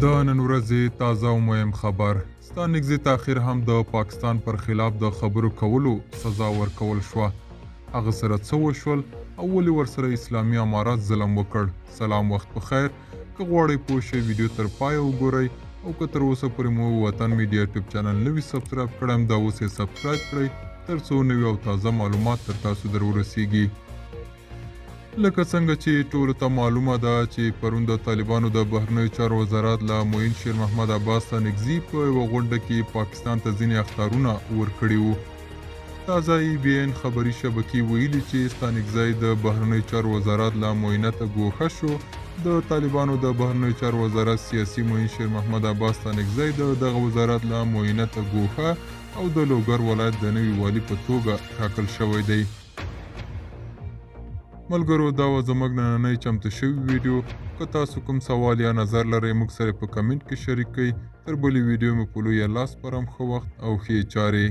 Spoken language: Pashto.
د نن ورځې تازه او مهم خبر ستا نږدې تاخیر هم د پاکستان پر خلاف د خبرو کولو سزا ورکول شوه. هغه سره څه وشول او ولې ورسره اسلامي امارات ظلم وکړ؟ سلام، وخت په خیر. که غواړئ پوه شئ ویډیو تر پایه وګورئ او که تر اوسه پورې مو وطن میډیا یوټیوب چینل نه وي سبسکرایب کړی دا اوس یې سبسکرایب کړئ تر څو نوي او تازه معلومات تر تاسو در ورسیږي. لکه څنګه چې ټولو ته معلومه ده چې پرون د طالبانو د بهرنیو چارو وزارت له معین شیر محمد عباس ستانکزي په یوه غونډه کې پاکستان ته ځینې اخطارونه ورکړي وو. تازه BN خبري شبکې ویلي چې ستانکزی د بهرنیو چارو وزارت له معاینته ګوښه شو. د طالبانو د بهرنیو چارو وزارت سیاسي معین شیر محمد عباس ستانکزی د دغه وزارت له معاینته ګوښه او د لوګر ولایت د نوي والي په توګه ټاکل شوی دی. ملګرو، دا و زموږ نننۍ چمتو شوي ویډیو. که تاسو کوم سوال یا نظر لرئ موږ سره په کمنټ کې شریک کړئ. تر بلې ویډیو مې په لویه لاس سپارم. ښه وخت او ښې چارې.